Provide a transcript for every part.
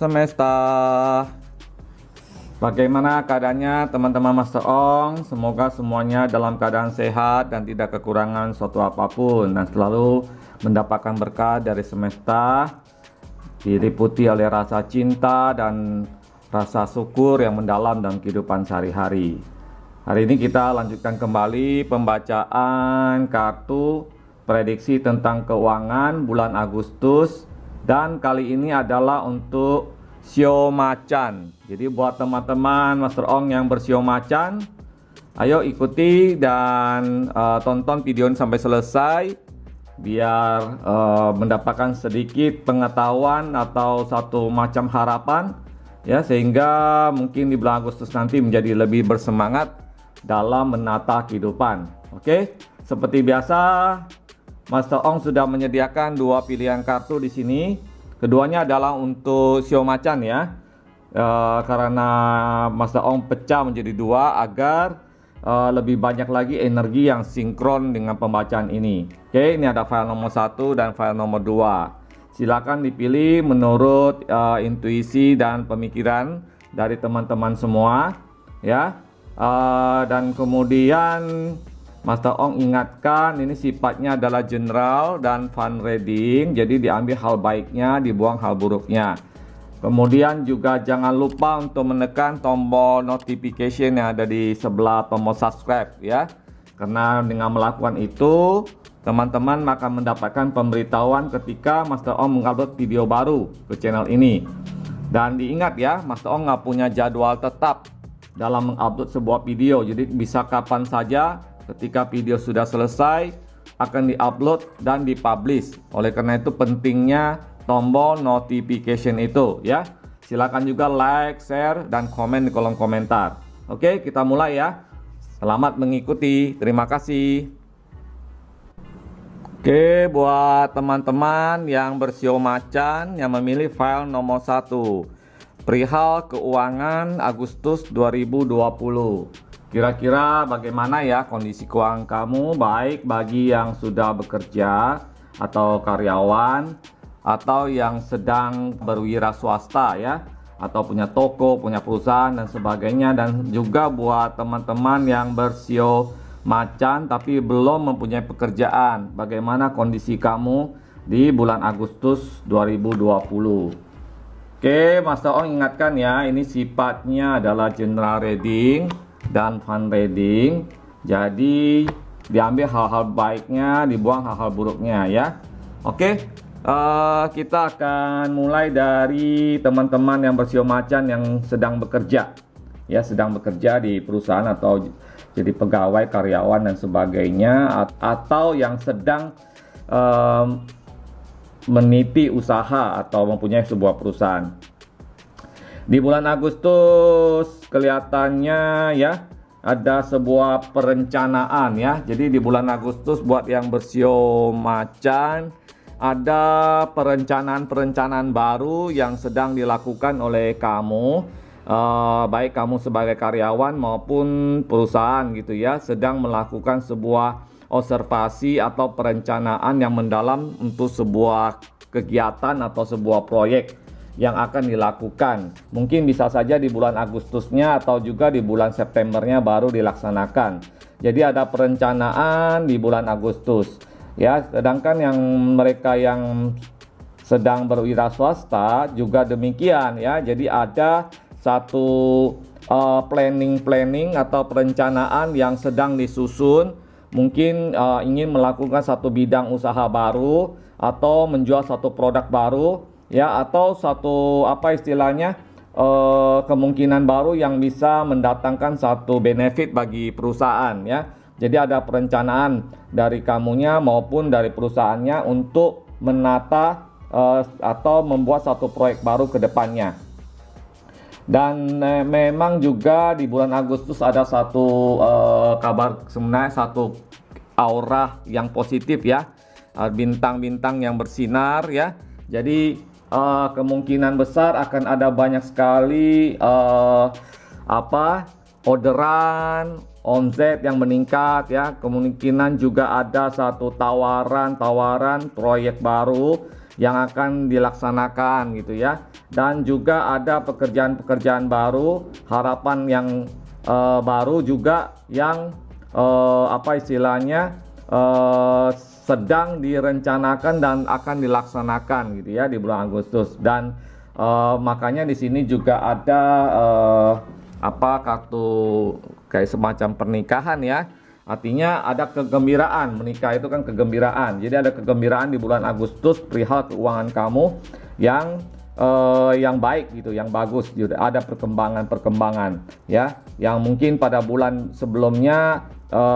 semesta. Bagaimana keadaannya teman-teman Master Ong? Semoga semuanya dalam keadaan sehat dan tidak kekurangan suatu apapun, dan selalu mendapatkan berkah dari semesta, diliputi oleh rasa cinta dan rasa syukur yang mendalam dalam kehidupan sehari-hari. Hari ini kita lanjutkan kembali pembacaan kartu prediksi tentang keuangan bulan Agustus, dan kali ini adalah untuk Shio Macan. Jadi buat teman-teman Master Ong yang bershio macan, ayo ikuti dan tonton video ini sampai selesai biar mendapatkan sedikit pengetahuan atau satu macam harapan ya, sehingga mungkin di bulan Agustus nanti menjadi lebih bersemangat dalam menata kehidupan. Oke, seperti biasa Master Ong sudah menyediakan dua pilihan kartu di sini. Keduanya adalah untuk Shio Macan ya, karena Master Ong pecah menjadi dua agar lebih banyak lagi energi yang sinkron dengan pembacaan ini. Oke, ini ada file nomor 1 dan file nomor 2. Silakan dipilih menurut intuisi dan pemikiran dari teman-teman semua ya. Dan kemudian Master Ong ingatkan ini sifatnya adalah general dan fun reading, jadi diambil hal baiknya, dibuang hal buruknya. Kemudian juga jangan lupa untuk menekan tombol notification yang ada di sebelah tombol subscribe ya, karena dengan melakukan itu teman-teman akan mendapatkan pemberitahuan ketika Master Ong mengupload video baru ke channel ini. Dan diingat ya, Master Ong nggak punya jadwal tetap dalam mengupload sebuah video, jadi bisa kapan saja. Ketika video sudah selesai akan diupload dan dipublish. Oleh karena itu pentingnya tombol notification itu ya. Silakan juga like, share, dan komen di kolom komentar. Oke, kita mulai ya. Selamat mengikuti. Terima kasih. Oke, buat teman-teman yang bershio macan yang memilih file nomor 1, perihal keuangan Agustus 2020. Kira-kira bagaimana ya kondisi keuangan kamu, baik bagi yang sudah bekerja atau karyawan, atau yang sedang berwira swasta ya, atau punya toko, punya perusahaan dan sebagainya. Dan juga buat teman-teman yang bershio macan tapi belum mempunyai pekerjaan, bagaimana kondisi kamu di bulan Agustus 2020. Oke, Master Ong ingatkan ya, ini sifatnya adalah general reading dan fun reading, jadi diambil hal-hal baiknya, dibuang hal-hal buruknya ya. Oke, kita akan mulai dari teman-teman yang bershio macan yang sedang bekerja ya, sedang bekerja di perusahaan atau jadi pegawai, karyawan dan sebagainya, atau yang sedang meniti usaha atau mempunyai sebuah perusahaan. Di bulan Agustus kelihatannya ya ada sebuah perencanaan ya. Jadi di bulan Agustus buat yang bershio macan ada perencanaan-perencanaan baru yang sedang dilakukan oleh kamu, baik kamu sebagai karyawan maupun perusahaan gitu ya, sedang melakukan sebuah observasi atau perencanaan yang mendalam untuk sebuah kegiatan atau sebuah proyek yang akan dilakukan. Mungkin bisa saja di bulan Agustusnya atau juga di bulan Septembernya baru dilaksanakan. Jadi ada perencanaan di bulan Agustus ya. Sedangkan yang mereka yang sedang berwira swasta juga demikian ya. Jadi ada satu planning atau perencanaan yang sedang disusun. Mungkin ingin melakukan satu bidang usaha baru atau menjual satu produk baru ya, atau satu apa istilahnya kemungkinan baru yang bisa mendatangkan satu benefit bagi perusahaan ya. Jadi ada perencanaan dari kamunya maupun dari perusahaannya untuk menata atau membuat satu proyek baru ke depannya. Dan memang juga di bulan Agustus ada satu kabar, sebenarnya satu aura yang positif ya, bintang-bintang yang bersinar ya. Jadi kemungkinan besar akan ada banyak sekali orderan, omset yang meningkat ya. Kemungkinan juga ada satu tawaran proyek baru yang akan dilaksanakan gitu ya. Dan juga ada pekerjaan-pekerjaan baru, harapan yang baru juga yang sedang direncanakan dan akan dilaksanakan gitu ya di bulan Agustus. Dan makanya di sini juga ada kartu kayak semacam pernikahan ya. Artinya ada kegembiraan, menikah itu kan kegembiraan. Jadi ada kegembiraan di bulan Agustus perihal keuangan kamu yang baik gitu, yang bagus. Juga ada perkembangan ya, yang mungkin pada bulan sebelumnya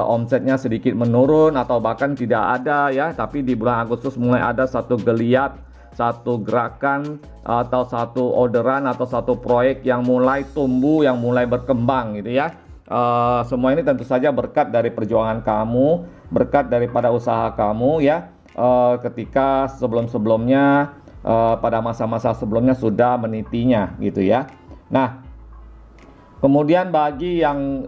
omsetnya sedikit menurun atau bahkan tidak ada ya, tapi di bulan Agustus mulai ada satu geliat, satu gerakan atau satu orderan atau satu proyek yang mulai tumbuh, yang mulai berkembang gitu ya. Semua ini tentu saja berkat dari perjuangan kamu, berkat daripada usaha kamu ya, ketika sebelum-sebelumnya pada masa-masa sebelumnya sudah menitinya gitu ya. Nah, kemudian bagi yang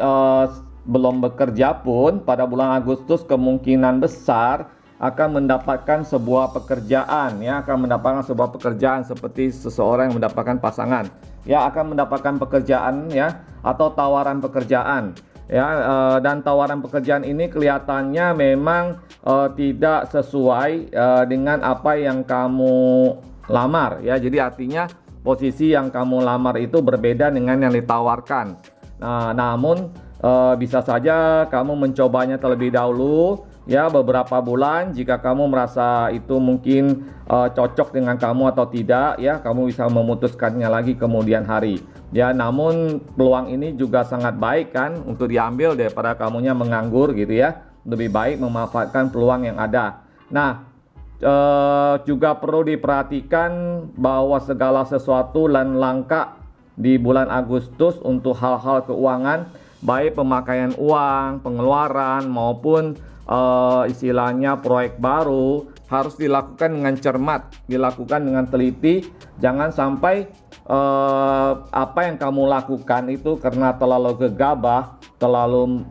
belum bekerja pun pada bulan Agustus kemungkinan besar akan mendapatkan sebuah pekerjaan ya, akan mendapatkan sebuah pekerjaan seperti seseorang yang mendapatkan pasangan ya, akan mendapatkan pekerjaan ya, atau tawaran pekerjaan ya. Dan tawaran pekerjaan ini kelihatannya memang tidak sesuai dengan apa yang kamu lamar ya. Jadi artinya posisi yang kamu lamar itu berbeda dengan yang ditawarkan. Nah, namun bisa saja kamu mencobanya terlebih dahulu ya, beberapa bulan. Jika kamu merasa itu mungkin cocok dengan kamu atau tidak ya, kamu bisa memutuskannya lagi kemudian hari ya. Namun peluang ini juga sangat baik kan untuk diambil daripada kamunya menganggur gitu ya. Lebih baik memanfaatkan peluang yang ada. Nah, juga perlu diperhatikan bahwa segala sesuatu dan langkah di bulan Agustus untuk hal-hal keuangan, baik pemakaian uang, pengeluaran maupun istilahnya proyek baru, harus dilakukan dengan cermat, dilakukan dengan teliti. Jangan sampai apa yang kamu lakukan itu karena terlalu gegabah, terlalu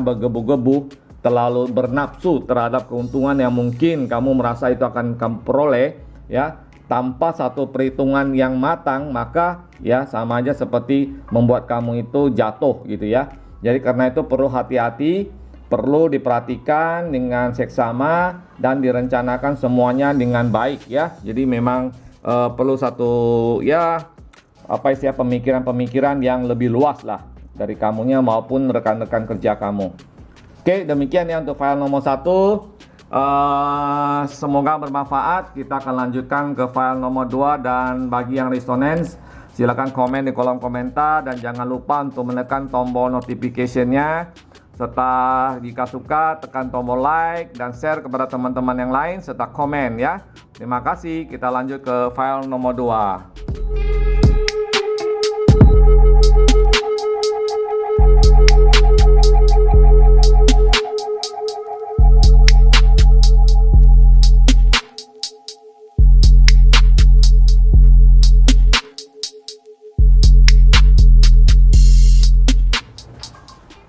bergebu-gebu, terlalu bernafsu terhadap keuntungan yang mungkin kamu merasa itu akan kamu peroleh ya, tanpa satu perhitungan yang matang, maka ya sama aja seperti membuat kamu itu jatuh gitu ya. Jadi karena itu perlu hati-hati, perlu diperhatikan dengan seksama dan direncanakan semuanya dengan baik ya. Jadi memang perlu satu ya pemikiran-pemikiran yang lebih luas lah dari kamunya maupun rekan-rekan kerja kamu. Oke, demikian ya untuk file nomor 1. Semoga bermanfaat. Kita akan lanjutkan ke file nomor 2, dan bagi yang resonance silakan komen di kolom komentar, dan jangan lupa untuk menekan tombol notification-nya, serta jika suka tekan tombol like dan share kepada teman-teman yang lain serta komen ya. Terima kasih. Kita lanjut ke file nomor 2.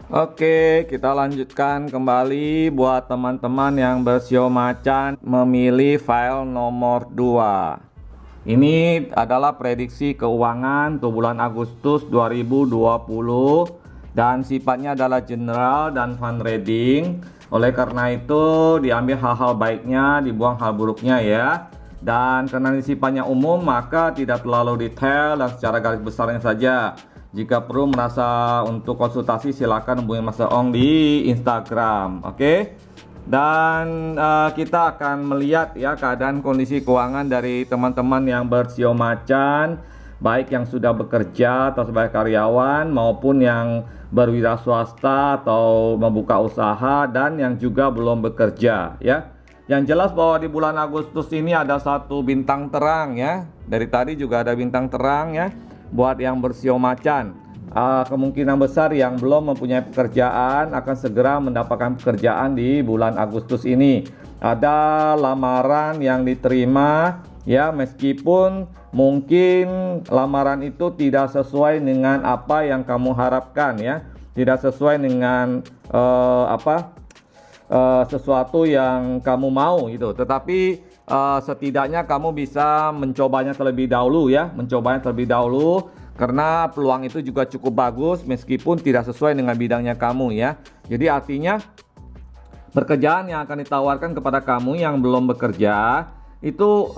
Oke, kita lanjutkan kembali buat teman-teman yang bersio macan memilih file nomor 2. Ini adalah prediksi keuangan untuk bulan Agustus 2020 dan sifatnya adalah general dan fundraising. Oleh karena itu diambil hal-hal baiknya, dibuang hal buruknya ya. Dan karena ini sifatnya umum, maka tidak terlalu detail dan secara garis besarnya saja. Jika perlu merasa untuk konsultasi, silakan hubungi Mas Ong di Instagram. Oke. Dan kita akan melihat ya keadaan kondisi keuangan dari teman-teman yang bersio macan, baik yang sudah bekerja atau sebagai karyawan maupun yang berwira swasta atau membuka usaha, dan yang juga belum bekerja ya. Yang jelas bahwa di bulan Agustus ini ada satu bintang terang ya. Dari tadi juga ada bintang terang ya. Buat yang bersio macan, kemungkinan besar yang belum mempunyai pekerjaan akan segera mendapatkan pekerjaan di bulan Agustus ini. Ada lamaran yang diterima ya, meskipun mungkin lamaran itu tidak sesuai dengan apa yang kamu harapkan ya, tidak sesuai dengan sesuatu yang kamu mau gitu. Tetapi setidaknya kamu bisa mencobanya terlebih dahulu ya, karena peluang itu juga cukup bagus meskipun tidak sesuai dengan bidangnya kamu ya. Jadi artinya pekerjaan yang akan ditawarkan kepada kamu yang belum bekerja itu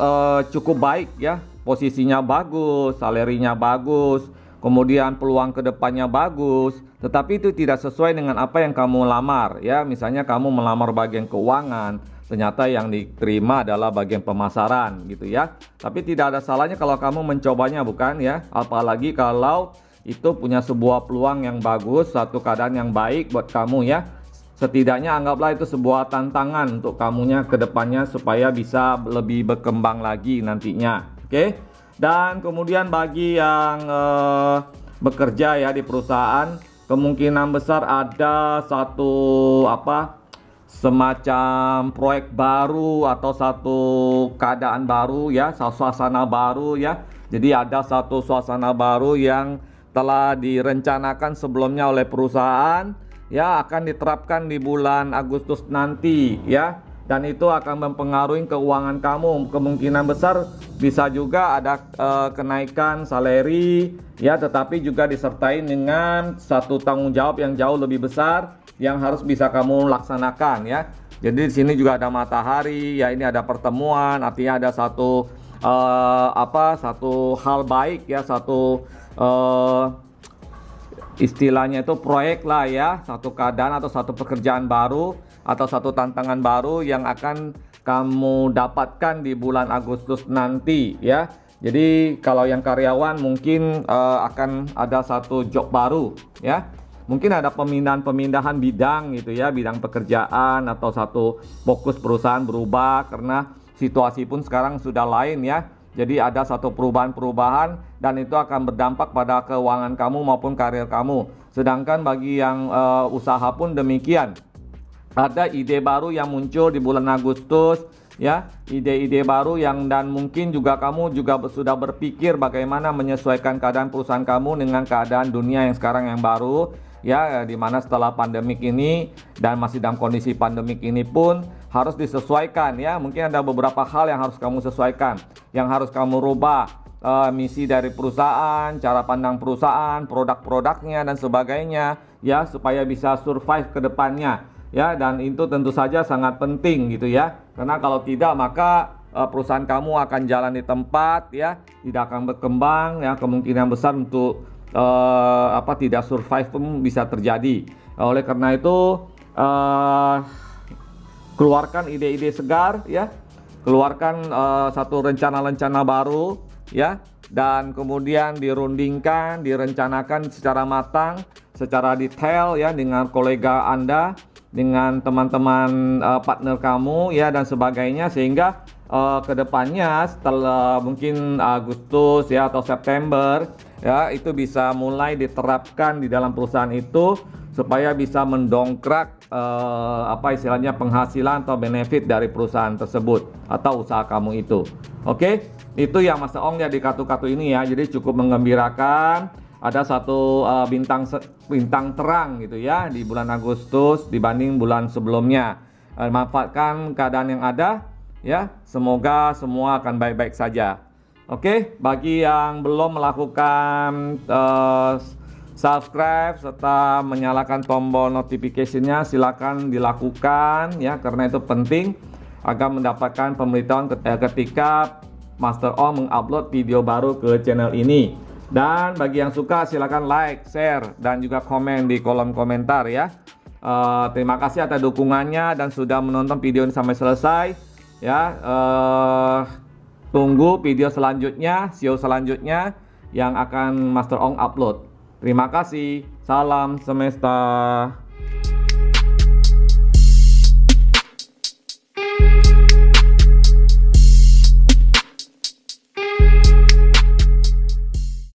cukup baik ya, posisinya bagus, salarinya bagus, kemudian peluang kedepannya bagus, tetapi itu tidak sesuai dengan apa yang kamu lamar ya. Misalnya kamu melamar bagian keuangan, ternyata yang diterima adalah bagian pemasaran gitu ya. Tapi tidak ada salahnya kalau kamu mencobanya, bukan ya, apalagi kalau itu punya sebuah peluang yang bagus, satu keadaan yang baik buat kamu ya. Setidaknya anggaplah itu sebuah tantangan untuk kamunya ke depannya supaya bisa lebih berkembang lagi nantinya. Oke. Dan kemudian bagi yang bekerja ya di perusahaan, kemungkinan besar ada satu semacam proyek baru atau satu keadaan baru ya, suasana baru ya. Jadi ada satu suasana baru yang telah direncanakan sebelumnya oleh perusahaan ya, akan diterapkan di bulan Agustus nanti ya, dan itu akan mempengaruhi keuangan kamu. Kemungkinan besar bisa juga ada kenaikan salary ya, tetapi juga disertai dengan satu tanggung jawab yang jauh lebih besar yang harus bisa kamu laksanakan ya. Jadi di sini juga ada matahari ya, ini ada pertemuan, artinya ada satu satu hal baik ya, satu istilahnya itu proyek lah ya, satu keadaan atau satu pekerjaan baru atau satu tantangan baru yang akan kamu dapatkan di bulan Agustus nanti ya. Jadi kalau yang karyawan mungkin akan ada satu job baru ya, mungkin ada pemindahan bidang gitu ya, bidang pekerjaan atau satu fokus perusahaan berubah karena situasi pun sekarang sudah lain ya. Jadi ada satu perubahan dan itu akan berdampak pada keuangan kamu maupun karir kamu. Sedangkan bagi yang usaha pun demikian. Ada ide baru yang muncul di bulan Agustus ya, ide-ide baru yang, dan mungkin juga kamu juga sudah berpikir bagaimana menyesuaikan keadaan perusahaan kamu dengan keadaan dunia yang sekarang yang baru ya, dimana setelah pandemik ini dan masih dalam kondisi pandemik ini pun harus disesuaikan ya. Mungkin ada beberapa hal yang harus kamu sesuaikan, yang harus kamu rubah, misi dari perusahaan, cara pandang perusahaan, produk-produknya dan sebagainya ya, supaya bisa survive ke depannya ya. Dan itu tentu saja sangat penting gitu ya, karena kalau tidak maka perusahaan kamu akan jalan di tempat ya, tidak akan berkembang ya, kemungkinan besar untuk tidak survive pun bisa terjadi. Oleh karena itu keluarkan ide-ide segar ya, keluarkan satu rencana-rencana baru ya, dan kemudian dirundingkan, direncanakan secara matang, secara detail ya, dengan kolega Anda, dengan teman-teman partner kamu ya, dan sebagainya, sehingga kedepannya setelah mungkin Agustus ya atau September ya, itu bisa mulai diterapkan di dalam perusahaan itu supaya bisa mendongkrak istilahnya penghasilan atau benefit dari perusahaan tersebut atau usaha kamu itu. Oke, itu yang Mas Ong ya di kartu-kartu ini ya. Jadi cukup menggembirakan, ada satu bintang terang gitu ya di bulan Agustus dibanding bulan sebelumnya. Manfaatkan keadaan yang ada ya, semoga semua akan baik-baik saja. Oke, bagi yang belum melakukan subscribe serta menyalakan tombol notification-nya, silakan dilakukan ya, karena itu penting agar mendapatkan pemberitahuan ketika Master Ong mengupload video baru ke channel ini. Dan bagi yang suka silakan like, share, dan juga komen di kolom komentar ya. Terima kasih atas dukungannya dan sudah menonton video ini sampai selesai ya. Tunggu video selanjutnya, show selanjutnya yang akan Master Ong upload. Terima kasih, salam semesta.